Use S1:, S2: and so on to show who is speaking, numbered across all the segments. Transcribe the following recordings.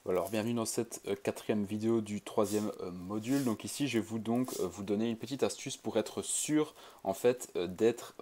S1: Alors bienvenue dans cette quatrième vidéo du troisième module. Donc ici je vais vous donner une petite astuce pour être sûr en fait d'être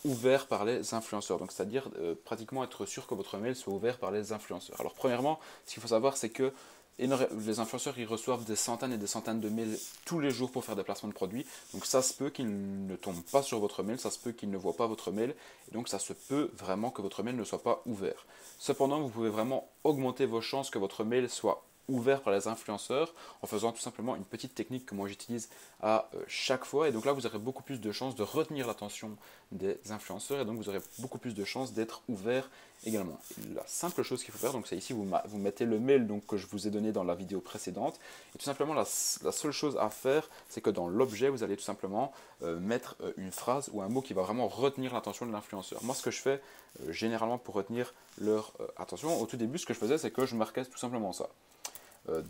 S1: ouvert par les influenceurs. Donc c'est-à-dire pratiquement être sûr que votre mail soit ouvert par les influenceurs. Alors premièrement, ce qu'il faut savoir c'est que les influenceurs ils reçoivent des centaines et des centaines de mails tous les jours pour faire des placements de produits. Donc ça se peut qu'ils ne tombent pas sur votre mail, ça se peut qu'ils ne voient pas votre mail. Et donc ça se peut vraiment que votre mail ne soit pas ouvert. Cependant, vous pouvez vraiment augmenter vos chances que votre mail soit ouvert par les influenceurs en faisant tout simplement une petite technique que moi j'utilise à chaque fois. Et donc là, vous aurez beaucoup plus de chances de retenir l'attention des influenceurs et donc vous aurez beaucoup plus de chances d'être ouvert également. Et la simple chose qu'il faut faire, donc c'est ici, vous mettez le mail donc, que je vous ai donné dans la vidéo précédente. Et tout simplement, la seule chose à faire, c'est que dans l'objet, vous allez tout simplement mettre une phrase ou un mot qui va vraiment retenir l'attention de l'influenceur. Moi, ce que je fais généralement pour retenir leur attention, au tout début, ce que je faisais, c'est que je marquais tout simplement ça.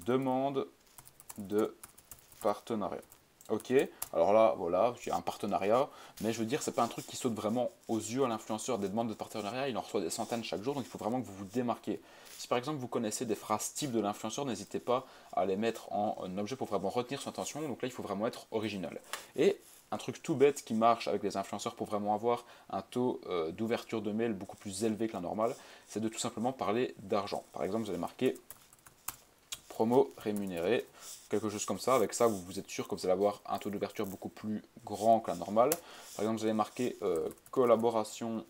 S1: Demande de partenariat. Ok, alors là, voilà, j'ai un partenariat, mais je veux dire, c'est pas un truc qui saute vraiment aux yeux à l'influenceur. Des demandes de partenariat, il en reçoit des centaines chaque jour, donc il faut vraiment que vous vous démarquez. Si par exemple vous connaissez des phrases types de l'influenceur, n'hésitez pas à les mettre en objet pour vraiment retenir son attention. Donc là, il faut vraiment être original. Et un truc tout bête qui marche avec les influenceurs pour vraiment avoir un taux d'ouverture de mail beaucoup plus élevé que la normale, c'est de tout simplement parler d'argent. Par exemple, vous allez marquer promo rémunéré, quelque chose comme ça. Avec ça, vous êtes sûr que vous allez avoir un taux d'ouverture beaucoup plus grand que la normale. Par exemple, vous allez marquer collaboration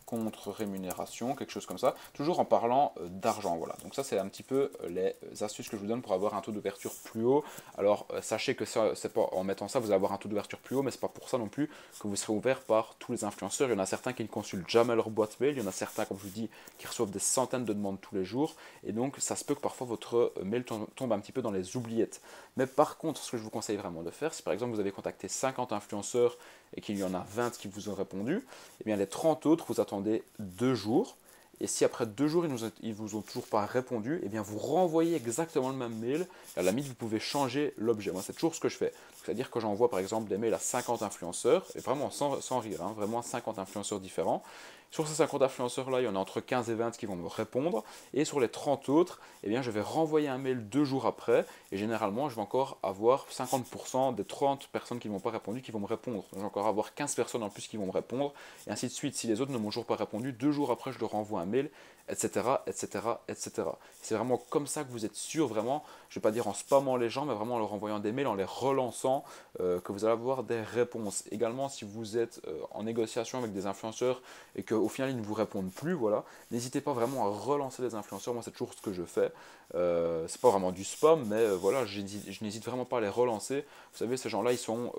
S1: contre rémunération, quelque chose comme ça, toujours en parlant d'argent. Voilà. Donc ça, c'est un petit peu les astuces que je vous donne pour avoir un taux d'ouverture plus haut. Alors sachez que ça, c'est pas en mettant ça, vous allez avoir un taux d'ouverture plus haut, mais c'est pas pour ça non plus que vous serez ouvert par tous les influenceurs. Il y en a certains qui ne consultent jamais leur boîte mail, il y en a certains, comme je vous dis, qui reçoivent des centaines de demandes tous les jours, et donc ça se peut que parfois votre mail tombe un petit peu dans les oubliettes. Mais par contre, ce que je vous conseille vraiment de faire, si par exemple vous avez contacté 50 influenceurs et qu'il y en a 20 qui vous ont répondu, et bien les 30 autres, vous attendez 2 jours. Et si après 2 jours, ils ne vous ont toujours pas répondu, et bien vous renvoyez exactement le même mail. À la limite, vous pouvez changer l'objet. Moi, c'est toujours ce que je fais. C'est-à-dire que j'envoie par exemple des mails à 50 influenceurs, et vraiment sans rire, hein, vraiment 50 influenceurs différents. Sur ces 50 influenceurs-là, il y en a entre 15 et 20 qui vont me répondre. Et sur les 30 autres, eh bien, je vais renvoyer un mail 2 jours après. Et généralement, je vais encore avoir 50% des 30 personnes qui ne m'ont pas répondu qui vont me répondre. Donc, je vais encore avoir 15 personnes en plus qui vont me répondre. Et ainsi de suite. Si les autres ne m'ont toujours pas répondu, 2 jours après, je leur renvoie un mail, etc. etc. etc. C'est vraiment comme ça que vous êtes sûr, vraiment, je ne vais pas dire en spammant les gens, mais vraiment en leur envoyant des mails, en les relançant, que vous allez avoir des réponses. Également, si vous êtes en négociation avec des influenceurs et qu'au final ils ne vous répondent plus, voilà, n'hésitez pas vraiment à relancer les influenceurs. Moi, c'est toujours ce que je fais. C'est pas vraiment du spam, mais voilà, je n'hésite vraiment pas à les relancer. Vous savez, ces gens-là, ils sont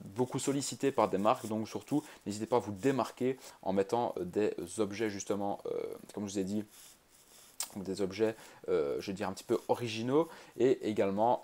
S1: beaucoup sollicités par des marques, donc surtout, n'hésitez pas à vous démarquer en mettant des objets justement, comme je vous ai dit, des objets, je vais dire un petit peu originaux, et également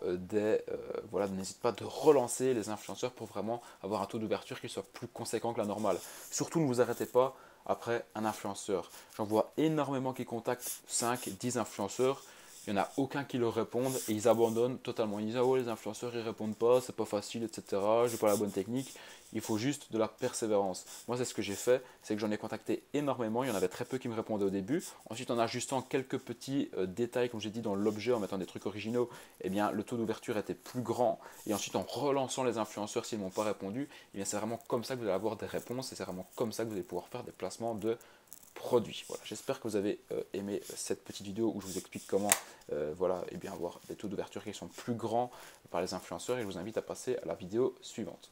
S1: voilà, n'hésite pas de relancer les influenceurs pour vraiment avoir un taux d'ouverture qui soit plus conséquent que la normale. Surtout, ne vous arrêtez pas après un influenceur. J'en vois énormément qui contactent 5, 10 influenceurs. Il n'y en a aucun qui leur répondent et ils abandonnent totalement. Ils disent ah ouais, les influenceurs ils répondent pas, c'est pas facile, etc. J'ai pas la bonne technique. Il faut juste de la persévérance. Moi, c'est ce que j'ai fait, c'est que j'en ai contacté énormément. Il y en avait très peu qui me répondaient au début. Ensuite, en ajustant quelques petits détails, comme j'ai dit, dans l'objet, en mettant des trucs originaux, eh bien, le taux d'ouverture était plus grand. Et ensuite, en relançant les influenceurs s'ils ne m'ont pas répondu, eh bien, c'est vraiment comme ça que vous allez avoir des réponses et c'est vraiment comme ça que vous allez pouvoir faire des placements de produits. Voilà, j'espère que vous avez aimé cette petite vidéo où je vous explique comment voilà, eh bien, avoir des taux d'ouverture qui sont plus grands par les influenceurs et je vous invite à passer à la vidéo suivante.